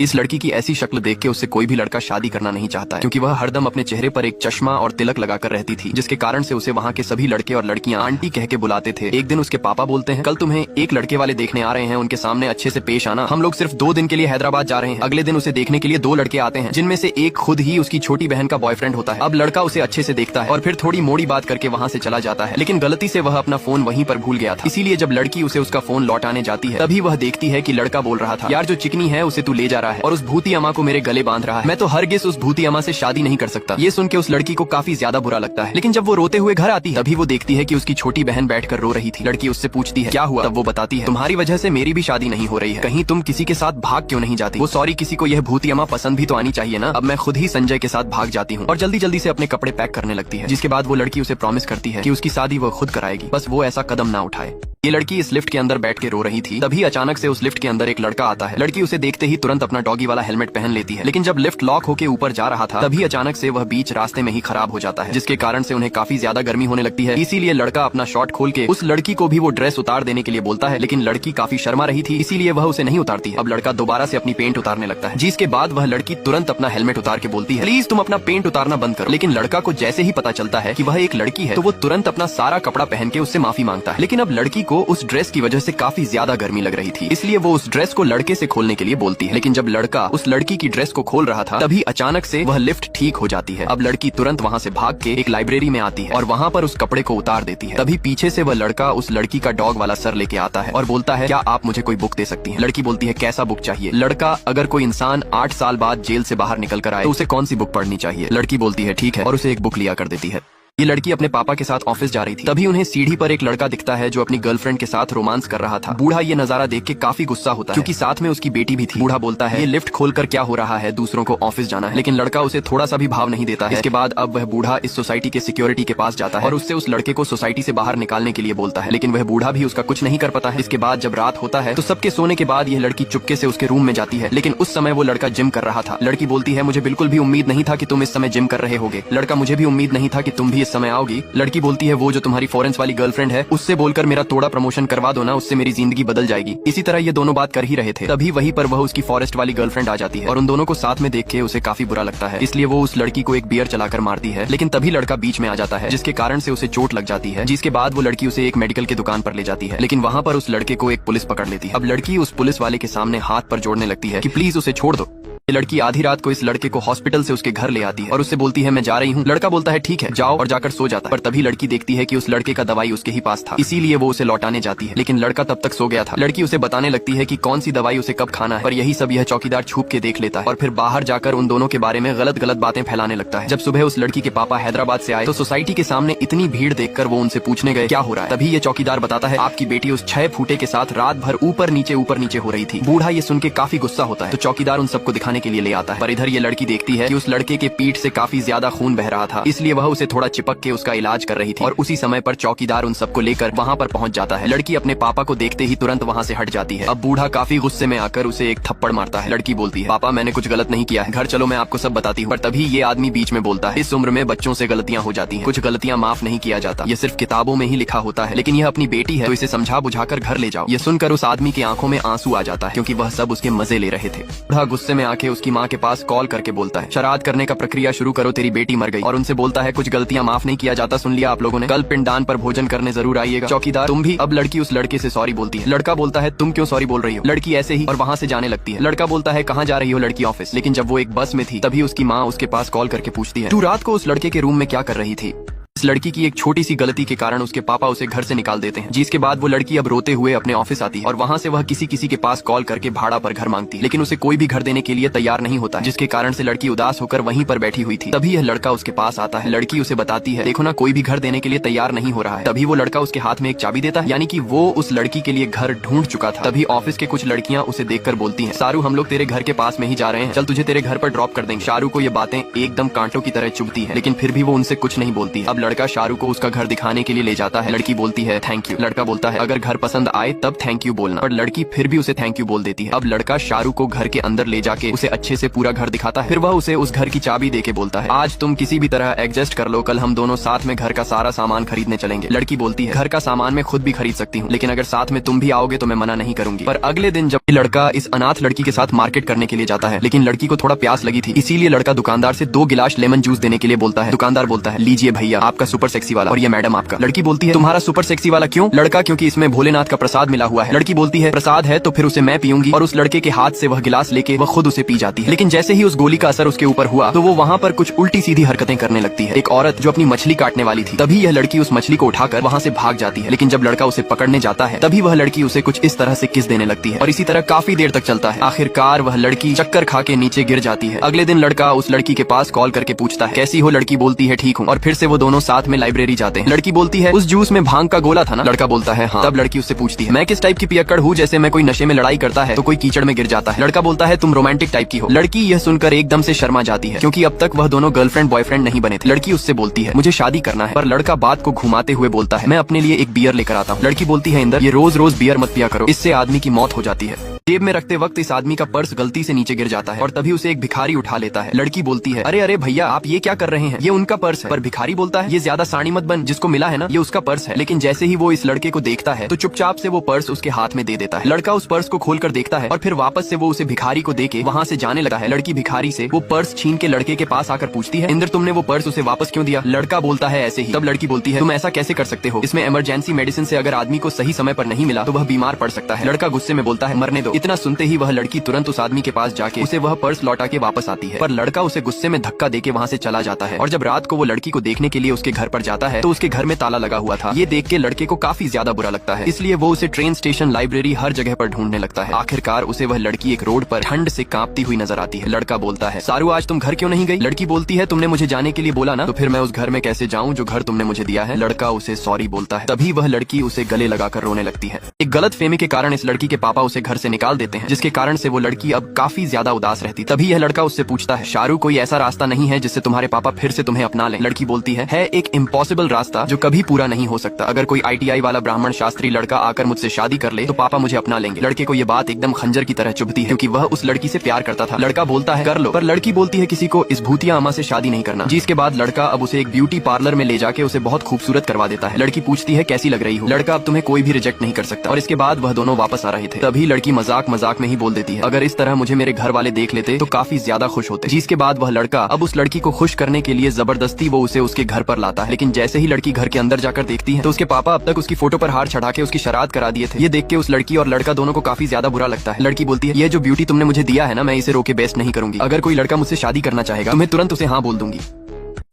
इस लड़की की ऐसी शक्ल देख के उससे कोई भी लड़का शादी करना नहीं चाहता है, क्योंकि वह हरदम अपने चेहरे पर एक चश्मा और तिलक लगाकर रहती थी, जिसके कारण से उसे वहाँ के सभी लड़के और लड़कियां आंटी कह के बुलाते थे। एक दिन उसके पापा बोलते हैं, कल तुम्हें एक लड़के वाले देखने आ रहे हैं, उनके सामने अच्छे से पेश आना, हम लोग सिर्फ 2 दिन के लिए हैदराबाद जा रहे हैं। अगले दिन उसे देखने के लिए 2 लड़के आते हैं, जिनमें से एक खुद ही उसकी छोटी बहन का बॉयफ्रेंड होता है। अब लड़का उसे अच्छे से देखता है और फिर थोड़ी मोड़ी बात करके वहाँ से चला जाता है, लेकिन गलती से वह अपना फोन वहीं पर भूल गया था। इसीलिए जब लड़की उसे उसका फोन लौटाने जाती है, तभी वह देखती है कि लड़का बोल रहा था, यार जो चिकनी है उसे तू ले जा रहा है और उस भूती अम्मा को मेरे गले बांध रहा है, मैं तो हरगिज उस भूती अम्मा से शादी नहीं कर सकता। ये सुन के उस लड़की को काफी ज्यादा बुरा लगता है, लेकिन जब वो रोते हुए घर आती है, तभी वो देखती है कि उसकी छोटी बहन बैठकर रो रही थी। लड़की उससे पूछती है क्या हुआ, तब वो बताती है, तुम्हारी वजह से मेरी भी शादी नहीं हो रही है, कहीं तुम किसी के साथ भाग क्यों नहीं जाती। वो सॉरी, किसी को यह भूती अम्मा पसंद भी तो आनी चाहिए ना। अब मैं खुद ही संजय के साथ भाग जाती हूँ और जल्दी जल्दी से अपने कपड़े पैक करने लगती है, जिसके बाद वो लड़की उसे प्रॉमिस करती है कि उसकी शादी वो खुद कराएगी, बस वो ऐसा कदम ना उठाए। ये लड़की इस लिफ्ट के अंदर बैठ के रो रही थी, तभी अचानक से उस लिफ्ट के अंदर एक लड़का आता है। लड़की उसे देखते ही तुरंत अपना डॉगी वाला हेलमेट पहन लेती है, लेकिन जब लिफ्ट लॉक होके ऊपर जा रहा था, तभी अचानक से वह बीच रास्ते में ही खराब हो जाता है, जिसके कारण से उन्हें काफी ज्यादा गर्मी होने लगती है। इसीलिए लड़का अपना शॉर्ट खोल के उस लड़की को भी वो ड्रेस उतार देने के लिए बोलता है, लेकिन लड़की काफी शर्मा रही थी, इसीलिए वह उसे नहीं उतारती है। अब लड़का दोबारा से अपनी पेंट उतारने लगता है, जिसके बाद वह लड़की तुरंत अपना हेलमेट उतार के बोलती है, प्लीज तुम अपना पेंट उतारना बंद करो। लेकिन लड़का को जैसे ही पता चलता है कि वह एक लड़की है, तो वो तुरंत अपना सारा कपड़ा पहन के उससे माफी मांगता है। लेकिन अब लड़की को उस ड्रेस की वजह से काफी ज्यादा गर्मी लग रही थी, इसलिए वो उस ड्रेस को लड़के से खोलने के लिए बोलती है। लेकिन जब लड़का उस लड़की की ड्रेस को खोल रहा था, तभी अचानक से वह लिफ्ट ठीक हो जाती है। अब लड़की तुरंत वहाँ से भाग के एक लाइब्रेरी में आती है और वहाँ पर उस कपड़े को उतार देती है। तभी पीछे से वह लड़का उस लड़की का डॉग वाला सर लेके आता है और बोलता है, क्या आप मुझे कोई बुक दे सकती हैं। लड़की बोलती है, कैसा बुक चाहिए। लड़का, अगर कोई इंसान 8 साल बाद जेल से बाहर निकल कर आए तो उसे कौन सी बुक पढ़नी चाहिए। लड़की बोलती है ठीक है, और उसे एक बुक लिया कर देती है। ये लड़की अपने पापा के साथ ऑफिस जा रही थी, तभी उन्हें सीढ़ी पर एक लड़का दिखता है जो अपनी गर्लफ्रेंड के साथ रोमांस कर रहा था। बूढ़ा ये नजारा देख के काफी गुस्सा होता है, क्योंकि साथ में उसकी बेटी भी थी। बूढ़ा बोलता है, ये लिफ्ट खोलकर क्या हो रहा है, दूसरों को ऑफिस जाना है। लेकिन लड़का उसे थोड़ा सा भी भाव नहीं देता है। इसके बाद अब वह बूढ़ा इस सोसाइटी के सिक्योरिटी के पास जाता है और उससे उस लड़के को सोसाइटी से बाहर निकालने के लिए बोलता है, लेकिन वह बूढ़ा भी उसका कुछ नहीं कर पाता है। इसके बाद जब रात होता है तो सबके सोने के बाद यह लड़की चुपके से उसके रूम में जाती है, लेकिन उस समय वो लड़का जिम कर रहा था। लड़की बोलती है, मुझे बिल्कुल भी उम्मीद नहीं था कि तुम इस समय जिम कर रहे होगे। लड़का, मुझे भी उम्मीद नहीं था कि तुम भी इस समय आओगी। लड़की बोलती है, वो जो तुम्हारी फॉरेंस वाली गर्लफ्रेंड है, उससे बोलकर मेरा थोड़ा प्रमोशन करवा दो ना, उससे मेरी जिंदगी बदल जाएगी। इसी तरह ये दोनों बात कर ही रहे थे, तभी वहीं पर वह उसकी फॉरेस्ट वाली गर्लफ्रेंड आ जाती है और उन दोनों को साथ में देख के उसे काफी बुरा लगता है, इसलिए वो उस लड़की को एक बियर चलाकर मारती है। लेकिन तभी लड़का बीच में आ जाता है, जिसके कारण से उसे चोट लग जाती है, जिसके बाद वो लड़की उसे एक मेडिकल की दुकान पर ले जाती है। लेकिन वहाँ पर उस लड़के को एक पुलिस पकड़ लेती है। अब लड़की उस पुलिस वाले के सामने हाथ पर जोड़ने लगती है कि प्लीज उसे छोड़ दो। ये लड़की आधी रात को इस लड़के को हॉस्पिटल से उसके घर ले आती है और उससे बोलती है, मैं जा रही हूँ। लड़का बोलता है ठीक है जाओ, और जाकर सो जाता है। पर तभी लड़की देखती है कि उस लड़के का दवाई उसके ही पास था, इसीलिए वो उसे लौटाने जाती है, लेकिन लड़का तब तक सो गया था। लड़की उसे बताने लगती है कि कौन सी दवाई उसे कब खाना है, पर यही सब यह चौकीदार छुप के देख लेता है और फिर बाहर जाकर उन दोनों के बारे में गलत गलत बातें फैलाने लगता है। जब सुबह उस लड़की के पापा हैदराबाद से आए तो सोसाइटी के सामने इतनी भीड़ देखकर वो उनसे पूछने गए क्या हो रहा है। तभी ये चौकीदार बताता है, आपकी बेटी उस 6 फूटे के साथ रात भर ऊपर नीचे हो रही थी। बूढ़ा ये सुन के काफी गुस्सा होता है, तो चौकीदार उन सबको दिखाने के लिए ले आता है। इधर ये लड़की देखती है कि उस लड़के के पीठ से काफी ज्यादा खून बह रहा था, इसलिए वह उसे थोड़ा चिपक के उसका इलाज कर रही थी और उसी समय पर चौकीदार उन सबको लेकर वहाँ पर पहुँच जाता है। लड़की अपने पापा को देखते ही तुरंत वहाँ से हट जाती है। अब बूढ़ा काफी गुस्से में आकर उसे एक थप्पड़ मारता है। लड़की बोलती है, पापा मैंने कुछ गलत नहीं किया है, घर चलो मैं आपको सब बताती हूँ। पर तभी ये आदमी बीच में बोलता है, इस उम्र में बच्चों से गलतियाँ हो जाती हैं, कुछ गलतियाँ माफ नहीं किया जाता, ये सिर्फ किताबों में ही लिखा होता है, लेकिन यह अपनी बेटी है तो इसे समझा बुझाकर घर ले जाओ। ये सुनकर उस आदमी की आंखों में आंसू आ जाता है, क्योंकि वह सब उसके मजे ले रहे थे। बूढ़ा गुस्से में आके उसकी माँ के पास कॉल करके बोलता है, श्राद्ध करने का प्रक्रिया शुरू करो, तेरी बेटी मर गई। और उनसे बोलता है, कुछ गलतियां माफ नहीं किया जाता, सुन लिया आप लोगों ने, कल पिंडदान पर भोजन करने जरूर आइएगा। चौकीदार तुम भी। अब लड़की उस लड़के से सॉरी बोलती है। लड़का बोलता है, तुम क्यों सॉरी बोल रही हो। लड़की ऐसे ही और वहाँ से जाने लगती है। लड़का बोलता है, कहाँ जा रही हो। लड़की ऑफिस। लेकिन जब वो एक बस में थी तभी उसकी माँ उसके पास कॉल करके पूछती है, तू रात को उस लड़के के रूम में क्या कर रही थी। इस लड़की की एक छोटी सी गलती के कारण उसके पापा उसे घर से निकाल देते हैं, जिसके बाद वो लड़की अब रोते हुए अपने ऑफिस आती है और वहाँ से वह किसी किसी के पास कॉल करके भाड़ा पर घर मांगती है, लेकिन उसे कोई भी घर देने के लिए तैयार नहीं होता, जिसके कारण से लड़की उदास होकर वहीं पर बैठी हुई थी। तभी यह लड़का उसके पास आता है। लड़की उसे बताती है, देखो ना कोई भी घर देने के लिए तैयार नहीं हो रहा है। तभी वो लड़का उसके हाथ में एक चाबी देता है, यानी कि वो उस लड़की के लिए घर ढूंढ चुका था। तभी ऑफिस के कुछ लड़कियां उसे देखकर बोलती हैं, सारू हम लोग तेरे घर के पास में ही जा रहे हैं, चल तुझे तेरे घर पर ड्रॉप कर देंगे। शारू को ये बातें एकदम कांटों की तरह चुभती है, लेकिन फिर भी वो उनसे कुछ नहीं बोलती है। अब लड़का शाहरुख को उसका घर दिखाने के लिए ले जाता है। लड़की बोलती है थैंक यू। लड़का बोलता है अगर घर पसंद आए तब थैंक यू बोलना, पर लड़की फिर भी उसे थैंक यू बोल देती है। अब लड़का शाहरुख को घर के अंदर ले जाके उसे अच्छे से पूरा घर दिखाता है। फिर वह उसे उस घर की चाबी देके बोलता है आज तुम किसी भी तरह एडजस्ट कर लो, कल हम दोनों साथ में घर का सारा सामान खरीदने चलेंगे। लड़की बोलती है घर का सामान मैं खुद भी खरीद सकती हूँ, लेकिन अगर साथ में तुम भी आओगे तो मैं मना नहीं करूंगी। पर अगले दिन जब लड़का इस अनाथ लड़की के साथ मार्केट करने के लिए जाता है, लेकिन लड़की को थोड़ा प्यास लगी थी, इसीलिए लड़का दुकानदार से 2 गिलास लेमन जूस देने के लिए बोलता है। दुकानदार बोलता है लीजिए भैया आपका सुपर सेक्सी वाला, और ये मैडम आपका। लड़की बोलती है तुम्हारा सुपर सेक्सी वाला क्यों? लड़का क्योंकि इसमें भोलेनाथ का प्रसाद मिला हुआ है। लड़की बोलती है प्रसाद है तो फिर उसे मैं पीऊंगी, और उस लड़के के हाथ से वह गिलास लेके वह खुद उसे पी जाती है। लेकिन जैसे ही उस गोली का असर उसके ऊपर हुआ तो वो वहाँ पर कुछ उल्टी सीधी हरकतें करने लगती है। एक औरत जो अपनी मछली काटने वाली थी, तभी यह लड़की उस मछली को उठाकर वहाँ से भाग जाती है। लेकिन जब लड़का उसे पकड़ने जाता है तभी वह लड़की उसे कुछ इस तरह से किस देने लगती है, और इसी तरह काफी देर तक चलता है। आखिरकार वह लड़की चक्कर खा के नीचे गिर जाती है। अगले दिन लड़का उस लड़की के पास कॉल करके पूछता है कैसी हो? लड़की बोलती है ठीक हूँ, और फिर से वो दोनों साथ में लाइब्रेरी जाते हैं। लड़की बोलती है उस जूस में भांग का गोला था ना? लड़का बोलता है हाँ। तब लड़की उससे पूछती है मैं किस टाइप की पियक्कड़ हूँ? जैसे मैं कोई नशे में लड़ाई करता है तो कोई कीचड़ में गिर जाता है। लड़का बोलता है तुम रोमांटिक टाइप की हो। लड़की यह सुनकर एकदम से शर्मा जाती है, क्योंकि अब तक वह दोनों गर्लफ्रेंड बॉयफ्रेंड नहीं बने थे। लड़की उससे बोलती है मुझे शादी करना है, पर लड़का बात को घुमाते हुए बोलता है मैं अपने लिए एक बियर लेकर आता हूँ। लड़की बोलती है इंदर ये रोज रोज बियर मत पिया करो, इससे आदमी की मौत हो जाती है। जेब में रखते वक्त इस आदमी का पर्स गलती से नीचे गिर जाता है, और तभी उसे एक भिखारी उठा लेता है। लड़की बोलती है अरे अरे भैया आप ये क्या कर रहे हैं, ये उनका पर्स है। पर भिखारी बोलता है ये ज्यादा साड़ी मत बन, जिसको मिला है ना ये उसका पर्स है। लेकिन जैसे ही वो इस लड़के को देखता है तो चुपचाप से वो पर्स उसके हाथ में दे देता है। लड़का उस पर्स को खोलकर देखता है और फिर वापस से वो उसे भिखारी को देके वहाँ से जाने लगा है। लड़की भिखारी से वो पर्स छीन के लड़के के पास आकर पूछती है इंदर तुमने वो पर्स उसे वापस क्यों दिया? लड़का बोलता है ऐसे ही। तब लड़की बोलती है तुम ऐसा कैसे कर सकते हो, इसमें इमरजेंसी मेडिसिन से अगर आदमी को सही समय पर नहीं मिला तो वह बीमार पड़ सकता है। लड़का गुस्से में बोलता है मरने दो। इतना सुनते ही वह लड़की तुरंत उस आदमी के पास जाके उसे वह पर्स लौटा के वापस आती है, पर लड़का उसे गुस्से में धक्का देके वहाँ से चला जाता है। और जब रात को वो लड़की को देखने के लिए उसके घर पर जाता है तो उसके घर में ताला लगा हुआ था। ये देख के लड़के को काफी ज्यादा बुरा लगता है, इसलिए वो उसे ट्रेन स्टेशन, लाइब्रेरी, हर जगह पर ढूंढने लगता है। आखिरकार उसे वह लड़की एक रोड पर ठंड से कांपती हुई नजर आती है। लड़का बोलता है सारू आज तुम घर क्यों नहीं गई? लड़की बोलती है तुमने मुझे जाने के लिए बोला ना, तो फिर मैं उस घर में कैसे जाऊँ जो घर तुमने मुझे दिया है। लड़का उसे सॉरी बोलता है। तभी वह लड़की उसे गले लगाकर रोने लगती है। एक गलत फहमी के कारण इस लड़की के पापा उसे घर से निकाल देते हैं, जिसके कारण से वो लड़की अब काफी ज्यादा उदास रहती। तभी यह लड़का उससे पूछता है शाहरुख कोई ऐसा रास्ता नहीं है जिससे तुम्हारे पापा फिर से तुम्हें अपना लें? लड़की बोलती है एक इम्पॉसिबल रास्ता जो कभी पूरा नहीं हो सकता। अगर कोई ITI वाला ब्राह्मण शास्त्री लड़का आकर मुझसे शादी कर ले तो पापा मुझे अपना लेंगे। लड़के को ये बात एकदम खंजर की तरह चुभती है, क्योंकि वह उस लड़की से प्यार करता था। लड़का बोलता है कर लो, पर लड़की बोलती है किसी को इस भूतिया अम्मा से शादी नहीं करना। जिसके बाद लड़का अब उसे एक ब्यूटी पार्लर में ले जाके उसे बहुत खूबसूरत करवा देता है। लड़की पूछती है कैसी लग रही हो? लड़का अब तुम्हें कोई भी रिजेक्ट नहीं कर सकता। और इसके बाद वह दोनों वापस आ रहे थे। तभी लड़की मजाक मजाक में ही बोल देती है अगर इस तरह मुझे मेरे घर वाले देख लेते तो काफी ज्यादा खुश होते। जिसके बाद वह लड़का अब उस लड़की को खुश करने के लिए जबरदस्ती वो उसे उसके घर पर लाता है। लेकिन जैसे ही लड़की घर के अंदर जाकर देखती है तो उसके पापा अब तक उसकी फोटो पर हार चढ़ा के उसकी शराद करा दिए थे। ये देख के उस लड़की और लड़का दोनों को काफी ज्यादा बुरा लगता है। लड़की बोलती है ये जो ब्यूटी तुमने मुझे दिया है ना, मैं इसे रोके बेस्ट नहीं करूंगी। अगर कोई लड़का मुझसे शादी करना चाहेगा तो मैं तुरंत उसे हाँ बोल दूंगी।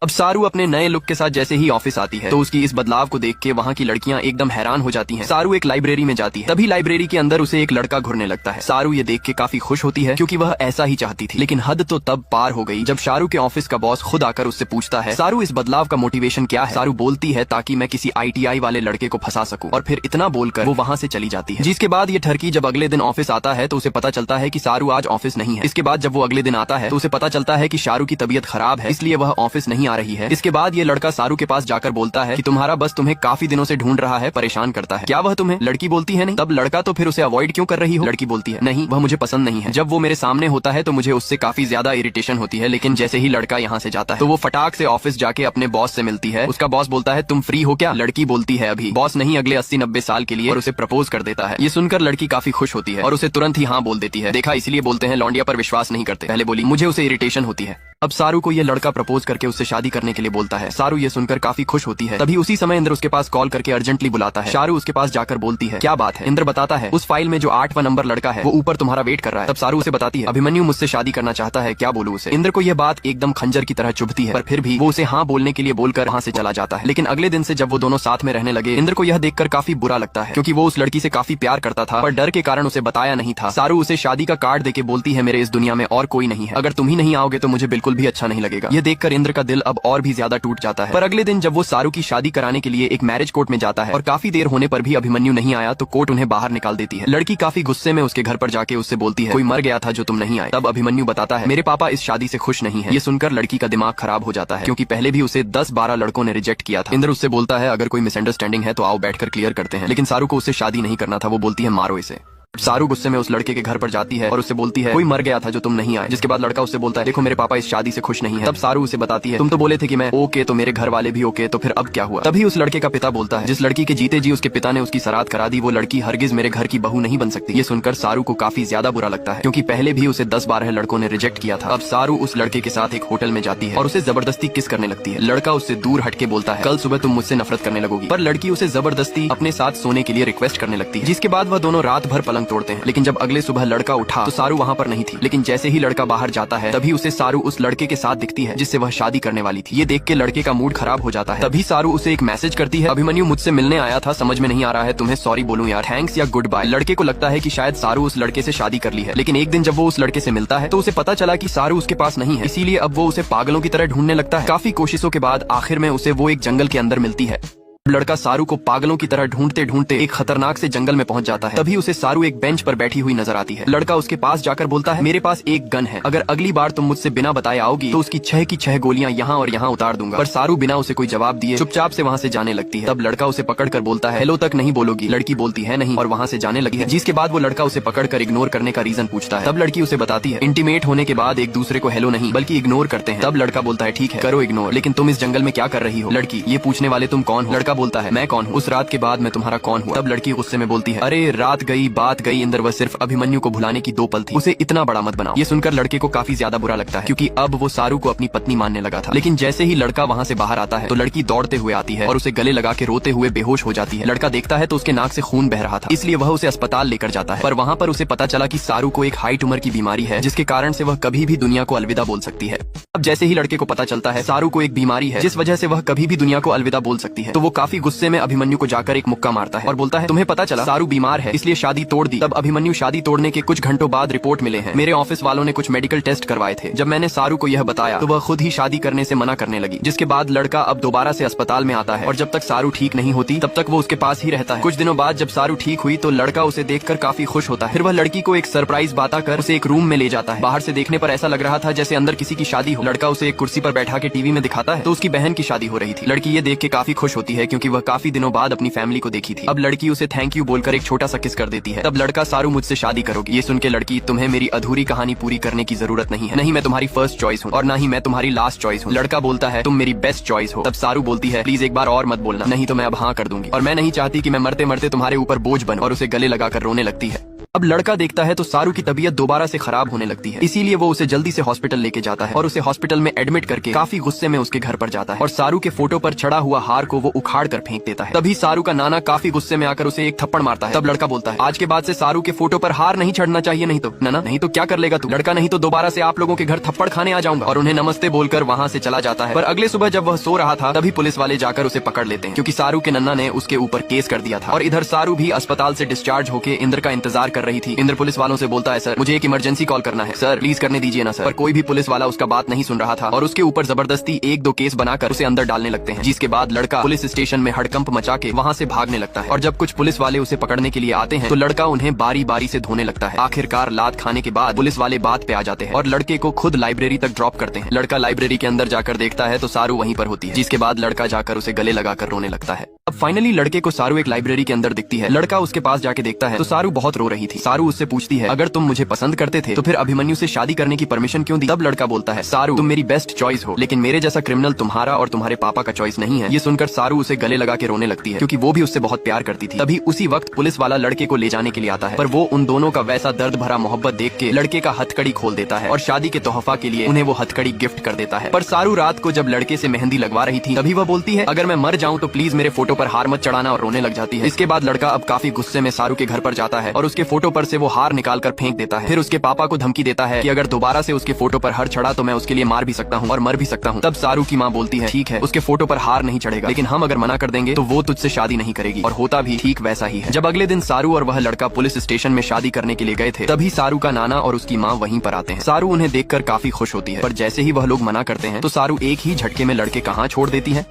अब सारू अपने नए लुक के साथ जैसे ही ऑफिस आती है तो उसकी इस बदलाव को देख के वहाँ की लड़कियां एकदम हैरान हो जाती हैं। सारू एक लाइब्रेरी में जाती है, तभी लाइब्रेरी के अंदर उसे एक लड़का घुरने लगता है। सारू ये देख के काफी खुश होती है, क्योंकि वह ऐसा ही चाहती थी। लेकिन हद तो तब पार हो गई जब सारू के ऑफिस का बॉस खुद आकर उससे पूछता है सारू इस बदलाव का मोटिवेशन क्या है? सारू बोलती है ताकि मैं किसी ITI वाले लड़के को फंसा सकूं, और फिर इतना बोलकर वो वहाँ से चली जाती है। जिसके बाद ये ठरकी जब अगले दिन ऑफिस आता है तो उसे पता चलता है कि सारू आज ऑफिस नहीं है। इसके बाद जब वो अगले दिन आता है तो उसे पता चलता है कि सारू की तबीयत खराब है, इसलिए वह ऑफिस नहीं आ रही है। इसके बाद ये लड़का सारू के पास जाकर बोलता है कि तुम्हारा बस तुम्हें काफी दिनों से ढूंढ रहा है, परेशान करता है। क्या वह तुम्हें? लड़की बोलती है नहीं। तब लड़का तो फिर उसे अवॉइड क्यों कर रही हो? लड़की बोलती है नहीं, वह मुझे पसंद नहीं है। जब वो मेरे सामने होता है तो मुझे उससे काफी ज्यादा इरिटेशन होती है। लेकिन जैसे ही लड़का यहाँ से जाता है तो वो फटाक से ऑफिस जाके अपने बॉस से मिलती है। उसका बॉस बोलता है तुम फ्री हो क्या? लड़की बोलती है अभी। बॉस नहीं अगले 80-90 साल के लिए, और उसे प्रपोज कर देता है। ये सुनकर लड़की काफी खुश होती है और उसे तुरंत ही हाँ बोल देती है। देखा, इसलिए बोलते हैं लौंडिया पर विश्वास नहीं करते। पहले बोली मुझे उसे इरिटेशन होती है। अब सारू को ये लड़का प्रपोज करके उससे शादी करने के लिए बोलता है। सारू ये सुनकर काफी खुश होती है। तभी उसी समय इंद्र उसके पास कॉल करके अर्जेंटली बुलाता है। सारू उसके पास जाकर बोलती है क्या बात है? इंद्र बताता है उस फाइल में जो 8वां नंबर लड़का है वो ऊपर तुम्हारा वेट कर रहा है। तब सारू उसे बताती है अभिमन्यु मुझसे शादी करना चाहता है, क्या बोलूं उसे? इंद्र को यह बात एकदम खंजर की तरह चुभती है, पर फिर भी वो उसे हाँ बोलने के लिए बोलकर वहाँ से चला जाता है। लेकिन अगले दिन से जब वो दोनों साथ में रहने लगे, इंद्र को यह देखकर काफी बुरा लगता है, क्योंकि वो उस लड़की से काफी प्यार करता था, पर डर के कारण उसे बताया नहीं था। सारू उसे शादी का कार्ड देके बोलती है मेरे इस दुनिया में और कोई नहीं है, अगर तुम ही नहीं आओगे तो मुझे बिल्कुल भी अच्छा नहीं लगेगा। ये देखकर इंद्र का दिल अब और भी ज्यादा टूट जाता है। पर अगले दिन जब वो सारू की शादी कराने के लिए एक मैरिज कोर्ट में जाता है और काफी देर होने पर भी अभिमन्यु नहीं आया तो कोर्ट उन्हें बाहर निकाल देती है। लड़की काफी गुस्से में उसके घर पर जाके उससे बोलती है कोई मर गया था जो तुम नहीं आए। तब अभिमन्यु बताता है मेरे पापा इस शादी से खुश नहीं है। ये सुनकर लड़की का दिमाग खराब हो जाता है क्योंकि पहले भी उसे 10-12 लड़कों ने रिजेक्ट किया था। इंद्र उससे बोलता है अगर कोई मिसअंडरस्टैंडिंग है तो आओ बैठकर क्लियर करते हैं, लेकिन सारू को उससे शादी नहीं करना था। वो बोलती है मारो इसे। सारू गुस्से में उस लड़के के घर पर जाती है और उससे बोलती है कोई मर गया था जो तुम नहीं आए। जिसके बाद लड़का उससे बोलता है देखो मेरे पापा इस शादी से खुश नहीं है। तब सारू उसे बताती है तुम तो बोले थे कि मैं ओके तो मेरे घर वाले भी ओके, तो फिर अब क्या हुआ। तभी उस लड़के का पिता बोलता है जिस लड़की के जीते जी उसके पिता ने उसकी सराद करा दी वो लड़की हरगिज मेरे घर की बहू नहीं बन सकती। ये सुनकर सारू को काफी ज्यादा बुरा लगता है क्योंकि पहले भी उसे 10-12 लड़कों ने रिजेक्ट किया था। अब सारू उस लड़के के साथ एक होटल में जाती है और उसे जबरदस्ती किस करने लगती है। लड़का उससे दूर हटके बोलता है कल सुबह तुम मुझसे नफरत करने लगोगी, पर लड़की उसे जबरदस्ती अपने साथ सोने के लिए रिक्वेस्ट करने लगती है। जिसके बाद वह दोनों रात भर पलंग तोड़ते हैं। लेकिन जब अगले सुबह लड़का उठा तो सारू वहाँ पर नहीं थी। लेकिन जैसे ही लड़का बाहर जाता है तभी उसे सारू उस लड़के के साथ दिखती है जिससे वह शादी करने वाली थी। ये देख के लड़के का मूड खराब हो जाता है। तभी सारू उसे एक मैसेज करती है अभिमन्यु मुझसे मिलने आया था, समझ में नहीं आ रहा है तुम्हें सॉरी बोलूं यार, थैंक्स या गुड बाय। लड़के को लगता है कि शायद सारू उस लड़के से शादी कर ली है। लेकिन एक दिन जब वो उस लड़के से मिलता है तो उसे पता चला कि सारू उसके पास नहीं है, इसीलिए अब वो उसे पागलों की तरह ढूंढने लगता है। काफी कोशिशों के बाद आखिर में उसे वो एक जंगल के अंदर मिलती है। लड़का सारू को पागलों की तरह ढूंढते ढूंढते एक खतरनाक से जंगल में पहुंच जाता है। तभी उसे सारू एक बेंच पर बैठी हुई नजर आती है। लड़का उसके पास जाकर बोलता है मेरे पास एक गन है, अगर अगली बार तुम मुझसे बिना बताए आओगी तो उसकी 6 की 6 गोलियां यहाँ और यहाँ उतार दूंगा। पर सारू बिना उसे कोई जवाब दिए चुपचाप से वहाँ से जाने लगती है। तब लड़का उसे पकड़कर बोलता है हेलो तक नहीं बोलोगी। लड़की बोलती है नहीं और वहाँ से जाने लगी है। जिसके बाद वो लड़का उसे पकड़कर इग्नोर करने का रीजन पूछता है। तब लड़की उसे बताती है इंटीमेट होने के बाद एक दूसरे को हेलो नहीं बल्कि इग्नोर करते हैं। तब लड़का बोलता है ठीक है करो इग्नोर, लेकिन तुम इस जंगल में क्या कर रही हो। लड़की ये पूछने वाले तुम कौन हो। लड़का बोलता है मैं कौन हूँ, उस रात के बाद मैं तुम्हारा कौन हुआ। तब लड़की गुस्से में बोलती है अरे रात गई बात गई इंदर, वह सिर्फ अभिमन्यु को भुलाने की 2 पल थी, उसे इतना बड़ा मत बनाओ। ये सुनकर लड़के को काफी ज्यादा बुरा लगता है क्योंकि अब वो सारू को अपनी पत्नी मानने लगा था। लेकिन जैसे ही लड़का वहाँ से बाहर आता है तो लड़की दौड़ते हुए आती है और उसे गले लगा के रोते हुए बेहोश हो जाती है। लड़का देखता है तो उसके नाक से खून बह रहा था, इसलिए वह उसे अस्पताल लेकर जाता है। पर वहाँ पर उसे पता चला कि सारू को एक हाई ट्यूमर की बीमारी है जिसके कारण से वह कभी भी दुनिया को अलविदा बोल सकती है। अब जैसे ही लड़के को पता चलता है सारू को एक बीमारी है जिस वजह से वह कभी भी दुनिया को अलविदा बोल सकती है, तो वो काफी गुस्से में अभिमन्यु को जाकर एक मुक्का मारता है और बोलता है तुम्हें पता चला सारू बीमार है इसलिए शादी तोड़ दी। तब अभिमन्यु शादी तोड़ने के कुछ घंटों बाद रिपोर्ट मिले हैं, मेरे ऑफिस वालों ने कुछ मेडिकल टेस्ट करवाए थे। जब मैंने सारू को यह बताया तो वह खुद ही शादी करने से मना करने लगी। जिसके बाद लड़का अब दोबारा से अस्पताल में आता है और जब तक सारू ठीक नहीं होती तब तक वो उसके पास ही रहता है। कुछ दिनों बाद जब सारू ठीक हुई तो लड़का उसे देखकर काफी खुश होता है। फिर वह लड़की को एक सरप्राइज बताकर उसे एक रूम में ले जाता है। बाहर से देखने पर ऐसा लग रहा था जैसे अंदर किसी की शादी हो। लड़का उसे एक कुर्सी पर बैठा के टीवी में दिखाता है तो उसकी बहन की शादी हो रही थी। लड़की ये देख के काफी खुश होती है क्योंकि वह काफी दिनों बाद अपनी फैमिली को देखी थी। अब लड़की उसे थैंक यू बोलकर एक छोटा सा किस कर देती है। तब लड़का सारू मुझसे शादी करोगी। ये सुन के लड़की तुम्हें मेरी अधूरी कहानी पूरी करने की जरूरत नहीं है, नहीं मैं तुम्हारी फर्स्ट चॉइस हूँ और ना ही मैं तुम्हारी लास्ट चॉइस हूँ। लड़का बोलता है तुम मेरी बेस्ट चॉइस हो। तब सारू बोलती है प्लीज एक बार और मत बोलना, नहीं तो मैं अब हाँ कर दूंगी और मैं नहीं चाहती कि मैं मरते मरते तुम्हारे ऊपर बोझ बनूं। और उसे गले लगाकर रोने लगती है। अब लड़का देखता है तो सारू की तबीयत दोबारा से खराब होने लगती है, इसीलिए वो उसे जल्दी से हॉस्पिटल लेके जाता है और उसे हॉस्पिटल में एडमिट करके काफी गुस्से में उसके घर पर जाता है और सारू के फोटो पर चढ़ा हुआ हार को वो उखाड़ कर फेंक देता है। तभी सारू का नाना काफी गुस्से में आकर उसे एक थप्पड़ मारता है। तब लड़का बोलता है आज के बाद से सारू के फोटो पर हार नहीं चढ़ना चाहिए, नहीं तो नाना नहीं तो क्या कर लेगा तू। लड़का नहीं तो दोबारा से आप लोगों के घर थप्पड़ खाने आ जाऊंगा और उन्हें नमस्ते बोलकर वहाँ से चला जाता है। पर अगले सुबह जब वह सो रहा था तभी पुलिस वाले जाकर उसे पकड़ लेते हैं क्योंकि सारू के नन्ना ने उसके ऊपर केस कर दिया था। और इधर सारू भी अस्पताल से डिस्चार्ज होकर इंद्र का इंतजार कर रही थी। इंद्र पुलिस वालों से बोलता है सर मुझे एक इमरजेंसी कॉल करना है, सर प्लीज करने दीजिए ना सर। पर कोई भी पुलिस वाला उसका बात नहीं सुन रहा था और उसके ऊपर जबरदस्ती 1-2 केस बनाकर उसे अंदर डालने लगते हैं। जिसके बाद लड़का पुलिस स्टेशन में हड़कंप मचा के वहाँ से भागने लगता है और जब कुछ पुलिस वाले उसे पकड़ने के लिए आते हैं तो लड़का उन्हें बारी बारी से धोने लगता है। आखिरकार लात खाने के बाद पुलिस वाले बात पे आ जाते हैं और लड़के को खुद लाइब्रेरी तक ड्रॉप करते हैं। लड़का लाइब्रेरी के अंदर जाकर देखता है तो सारू वहीं पर होती है। जिसके बाद लड़का जाकर उसे गले लगाकर रोने लगता है। अब फाइनली लड़के को सारू एक लाइब्रेरी के अंदर दिखती है। लड़का उसके पास जाके देखता है तो सारू बहुत रो रही थी। सारू उससे पूछती है अगर तुम मुझे पसंद करते थे तो फिर अभिमन्यु से शादी करने की परमिशन क्यों दी। तब लड़का बोलता है सारू तुम मेरी बेस्ट चॉइस हो लेकिन मेरे जैसा क्रिमिनल तुम्हारा और तुम्हारे पापा का चॉइस नहीं है। ये सुनकर सारू उसे गले लगा के रोने लगती है क्योंकि वो भी उससे बहुत प्यार करती थी। तभी उसी वक्त पुलिस वाला लड़के को ले जाने के लिए आता है पर वो उन दोनों का वैसा दर्द भरा मोहब्बत देख के लड़के का हथकड़ी खोल देता है और शादी के तोहफा के लिए उन्हें वो हथकड़ी गिफ्ट कर देता है। पर सारू रात को जब लड़के से मेहंदी लगवा रही थी तभी वह बोलती है अगर मैं मर जाऊं तो प्लीज मेरे फोटो पर हार मत चढ़ाना और रोने लग जाती है। इसके बाद लड़का अब काफी गुस्से में सारू के घर पर जाता है और उसके फोटो पर से वो हार निकाल कर फेंक देता है। फिर उसके पापा को धमकी देता है कि अगर दोबारा से उसके फोटो पर हार चढ़ा तो मैं उसके लिए मार भी सकता हूँ और मर भी सकता हूँ। तब सारू की माँ बोलती है ठीक है, उसके फोटो पर हार नहीं चढ़ेगा, लेकिन हम अगर मना कर देंगे तो वो तुझसे शादी नहीं करेगी। और होता भी ठीक वैसा ही है। जब अगले दिन सारू और वह लड़का पुलिस स्टेशन में शादी करने के लिए गए थे, तभी सारू का नाना और उसकी माँ वहीं पर आते हैं। सारू उन्हें देखकर काफी खुश होती है, पर जैसे ही वह लोग मना करते हैं तो सारू एक ही झटके में लड़के कहाँ छोड़ देती है।